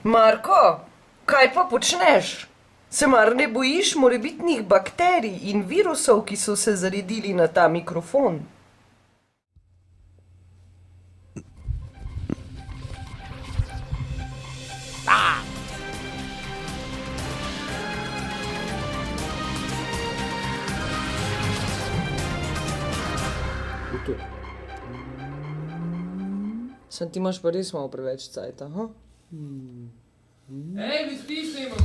Marko, kaj pa počneš? Se mar ne bojiš morebitnih bakterij in virusov, ki so se zaredili na ta mikrofon? Sem ti imaš pa res malo preveč cajta, ha? Ej, mi stisnemo!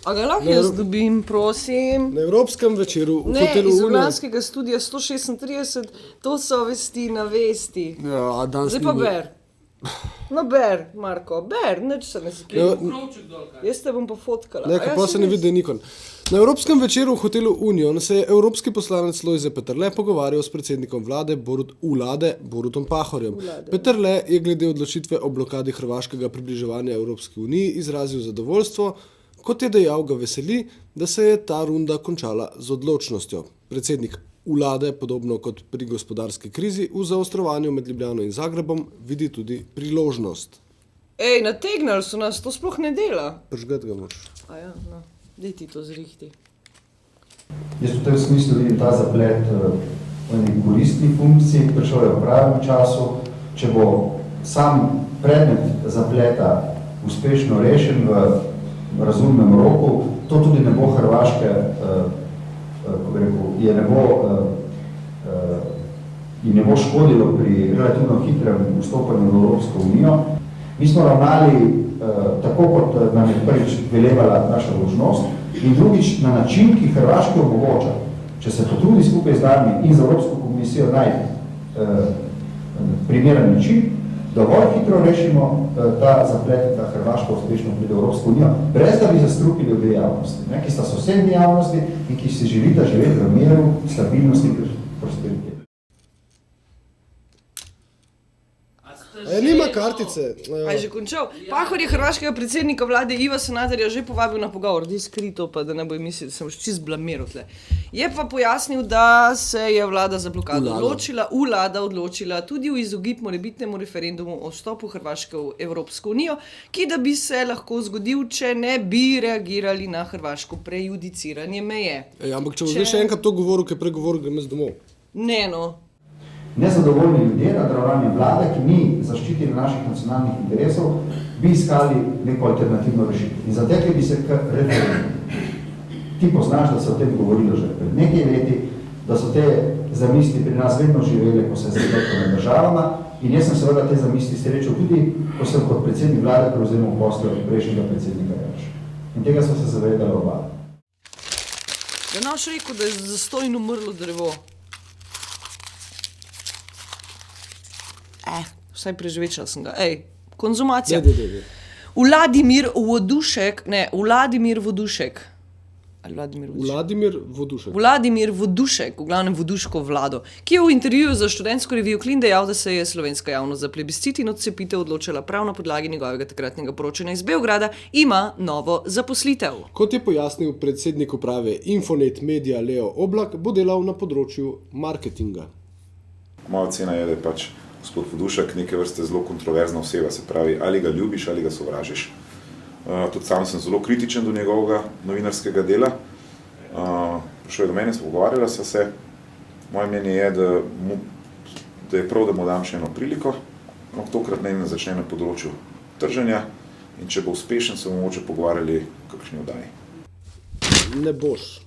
A ga lahko jaz dobim, prosim? Na Evropskem večeru v Ne, hotelu iz Unija. Ljubljanskega studia 136, to so vesti na vesti. Ja, a danes Zdaj ni pa bilo. ber. No ber, Marko, ber, nič se ne skriva. Ja, Krovček dol, kaj? Jaz te bom pa fotkala. ne, A ja, kako si se ne res? vidi, da je Nikon. Na Evropskem večeru v hotelu Union se je evropski poslanec Lojze Peterle pogovarjal s predsednikom vlade Borutom Pahorjem. Peterle je glede odločitve o blokadi hrvaškega približevanja Evropski uniji izrazil zadovoljstvo, kot je dejal, ga veseli, da se je ta runda končala z odločnostjo. Predsednik vlade, podobno kot pri gospodarski krizi, v zaostrovanju med Ljubljano in Zagrebom vidi tudi priložnost. Ej, nategnili so nas, to sploh ne dela. Pržgat ga moraš. A ja, no, daj ti to zrihti. Jaz v tem smislu vidim ta zaplet v eni koristni funkciji, prišel je v pravem času. Če bo sam predmet zapleta uspešno rešen v razumnem roku, to tudi ne bo Hrvaške, kako bi rekel, ne bo škodilo pri relativno hitrem vstopanju v Evropsko unijo. Mi smo ravnali tako, kot nam je prvič velevala naša dolžnost, in drugič na način, ki Hrvaški omogoča, če se potrudi skupaj z nami in z Evropsko komisijo najti primeren način, dovolj hitro rešimo ta zaplet, da Hrvaška uspešno pride v Evropsko unijo, brez da bi zastrupili obe javnosti, ki sta sosednji javnosti in ki si želita živeti v miru, stabilnosti in prosperiteti. Nima kartice. A je že končal? Pahor je hrvaškega predsednika vlade Iva Sanaderja že povabil na pogovor, da je skrito, pa da ne bo mislil, da sem čist blamiral tle. Je pa pojasnil, da se je vlada za blokado odločila tudi v izogib morebitnemu referendumu o vstopu Hrvaške v Evropsko unijo, ki da bi se lahko zgodil, če ne bi reagirali na hrvaško prejudiciranje meje. Ampak če bo zdaj še enkrat to govoril, ki je pregovoril, grem jaz domov. Ne no. Nezadovoljni ljudje nad ravnanjem vlade, ki ni zaščitili naših nacionalnih interesov, bi iskali neko alternativno rešitev. In zatekli bi se k referendumu. Ti poznaš, da se o tem govorilo že pred nekaj leti, da so te zamisli pri nas vedno živele, ko se je zapletlo med državama, in jaz sem seveda te zamisli srečal tudi, ko sem kot predsednik vlade prevzemal posle od prejšnjega predsednika Janše. In tega smo se zavedali oba. Da naš rekel, da je zastojno umrlo drevo. Vsaj preživečala sem ga. Ej, konzumacija. Vladimir Vodušek, v glavnem Voduško vlado, ki je v intervjuju za študentsko revijo Klin dejal, da se je slovenska javnost za plebiscit in odcepitev odločila prav na podlagi njegovega takratnega poročanja iz Beograda, ima novo zaposlitev. Kot je pojasnil predsednik uprave Infonet Media Leo Oblak, bo delal na področju marketinga. Moja ocena je, da je pač gospod Vodušek neke vrste zelo kontroverzna oseba, se pravi, ali ga ljubiš ali ga sovražiš. Tudi sam sem zelo kritičen do njegovega novinarskega dela. Prišel je do mene, pogovarjala sva se. Moje mnenje je, da je prav, da mu dam še eno priliko, ampak tokrat naj ne začne na področju trženja in če bo uspešen, se bomo mogoče pogovarjali v kakšni oddaji. Ne boš.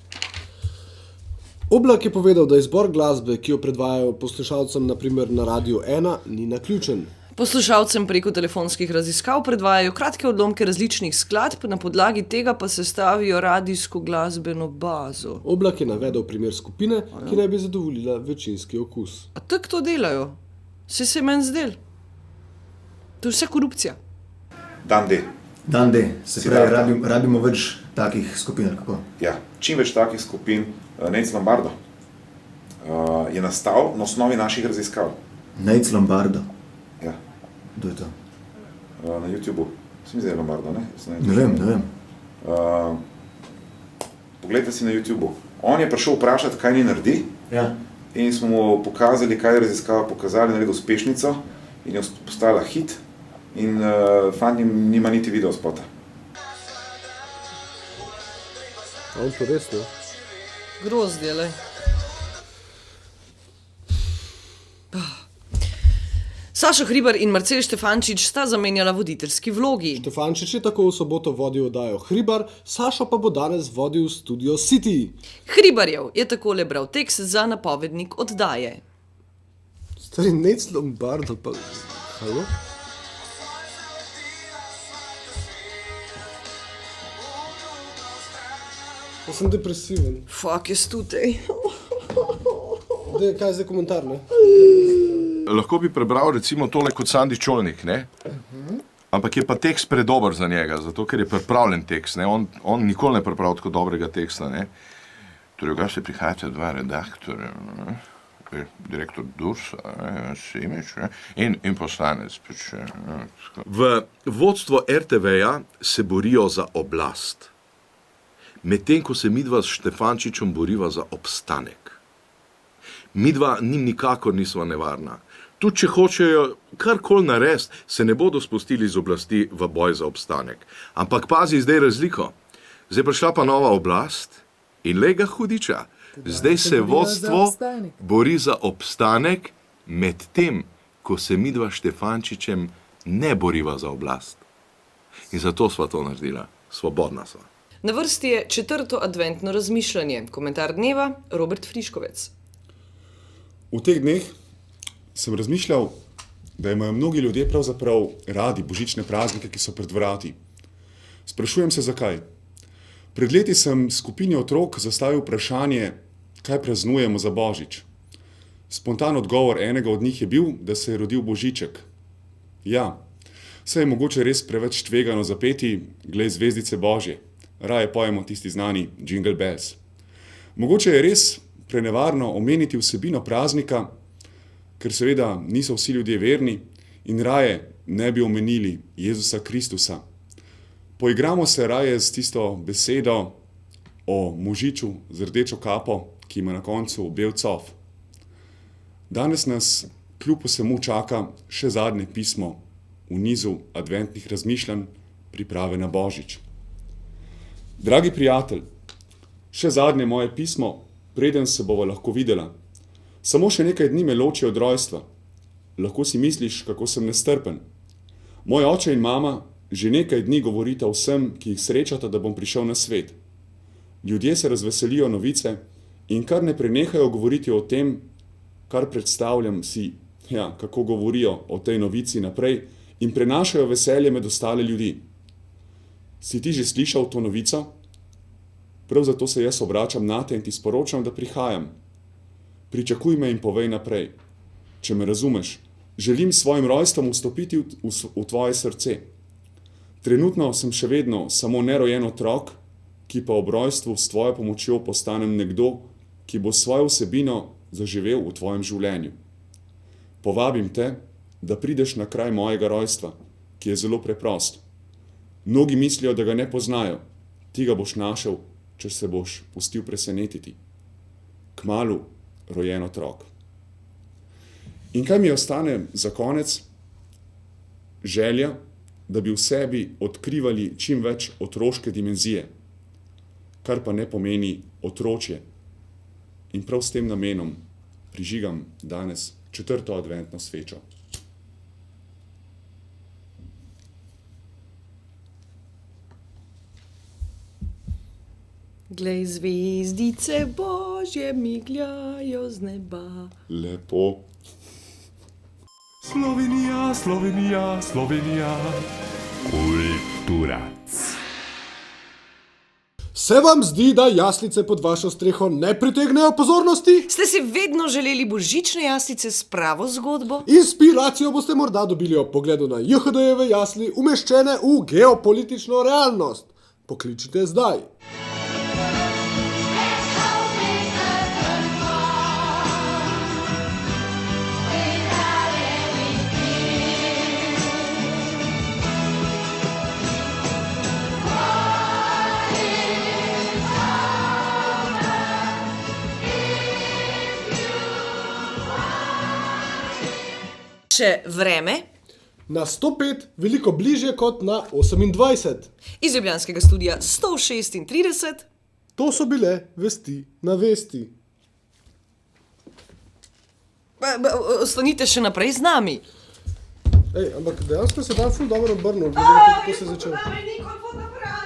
Oblak je povedal, da izbor glasbe, ki jo predvajajo poslušalcem na primer na Radiu 1, ni naključen. Poslušalcem preko telefonskih raziskav predvajajo kratke odlomke različnih skladb, na podlagi tega pa sestavijo radijsko glasbeno bazo. Oblak je navedel primer skupine, ki naj bi zadovoljila večinski okus. A tako to delajo? Se je meni zdel? To je vse korupcija. Dan D. Dan D. Se pravi, rabimo več takih skupin, kako? Ja, čim več takih skupin. Nejc Lombardo je nastal na osnovi naših raziskav. Nejc Lombardo? Ja. Kdo je to? Na YouTubeu. Se mi zdi Lombardo, ne? Ne vem. Poglejte si na YouTubeu. On je prišel vprašati, kaj ni naredi, ja. In smo mu pokazali, kaj je raziskava pokazali, naredil uspešnico in je postala hit. in fant nima niti video spota. On to res, ne? Grozdje, le. Sašo Hribar in Marcel Štefančič sta zamenjala voditeljski vlogi. Štefančič je tako v soboto vodil oddajo Hribar, Sašo pa bo danes vodil Studio City. Hribarjev je takole bral tekst za napovednik oddaje. Stari Nec Lombardo pa... Halo? Jaz sem depresiven. Fuck, jaz tudi. Kaj je zdaj komentar, ne? Lahko bi prebral recimo tole kot Sandi Čolnik, ne? Ampak je pa tekst predober za njega, zato ker je pripravljen tekst, ne? On nikoli ne pripravi tako dobrega teksta, ne? Torej, ga se prihajate dva redaktorja, ne? Direktor Dursa, Simič, ne? In poslanec. V vodstvo RTV-ja se borijo za oblast, medtem ko se midva s Štefančičem boriva za obstanek. Midva njim nikakor nisva nevarna. Tudi če hočejo karkoli narediti, se ne bodo spustili z oblasti v boj za obstanek. Ampak pazi zdaj razliko. Zdaj prišla pa nova oblast in lej ga hudiča. Zdaj se vodstvo bori za obstanek, medtem ko se midva s Štefančičem ne boriva za oblast. In zato sva to naredila. Svobodna sva. Na vrsti je 4. adventno razmišljanje. Komentar dneva Robert Friškovec. V teh dneh sem razmišljal, da imajo mnogi ljudje pravzaprav radi božične praznike, ki so pred vrati. Sprašujem se, zakaj. Pred leti sem skupini otrok zastavil vprašanje, kaj praznujemo za Božič. Spontan odgovor enega od njih je bil, da se je rodil Božiček. Ja, saj je mogoče res preveč tvegano zapeti, glej zvezdice Božje. Raje pojemo tisti znani Jingle Bells. Mogoče je res prenevarno omeniti vsebino praznika, ker seveda niso vsi ljudje verni in raje ne bi omenili Jezusa Kristusa. Poigramo se raje s tisto besedo o možiču z rdečo kapo, ki ima na koncu bel cof. Danes nas kljub vsemu čaka še zadnje pismo v nizu adventnih razmišljanj priprave na Božič. Dragi prijatelj, še zadnje moje pismo, preden se bova lahko videla. Samo še nekaj dni me loči od rojstva. Lahko si misliš, kako sem nestrpen. Moj oče in mama že nekaj dni govorita vsem, ki jih srečata, da bom prišel na svet. Ljudje se razveselijo novice in kar ne prenehajo govoriti o tem, kar predstavljam si, kako govorijo o tej novici naprej in prenašajo veselje med ostale ljudi. Si ti že slišal to novico? Prav zato se jaz obračam nate in ti sporočam, da prihajam. Pričakuj me in povej naprej. Če me razumeš, želim s svojim rojstvom vstopiti v tvoje srce. Trenutno sem še vedno samo nerojen otrok, ki pa ob rojstvu s tvojo pomočjo postanem nekdo, ki bo svojo vsebino zaživel v tvojem življenju. Povabim te, da prideš na kraj mojega rojstva, ki je zelo preprost. Mnogi mislijo, da ga ne poznajo. Ti ga boš našel, če se boš pustil presenetiti. Kmalu rojen otrok. In kaj mi ostane za konec? Želja, da bi v sebi odkrivali čim več otroške dimenzije, kar pa ne pomeni otročje. In prav s tem namenom prižigam danes 4. adventno svečo. Glej, zvezdice Božje migljajo z neba. Lepo. Slovenija, Slovenija, Slovenija. Kultura. Se vam zdi, da jaslice pod vašo streho ne pritegnejo pozornosti? Ste si vedno želeli božične jaslice s pravo zgodbo? Inspiracijo boste morda dobili ob pogledu na JHD-jeve jasli, umeščene v geopolitično realnost. Pokličite zdaj. Še vreme. Na 105, veliko bližje kot na 28. Iz ljubljanskega studia 136. To so bile vesti na vesti. Ostanite še naprej z nami. Ej, ampak dejansko se dan ful dobro obrnil, glede na to, kako se je začel. Nikoli fotoaparat.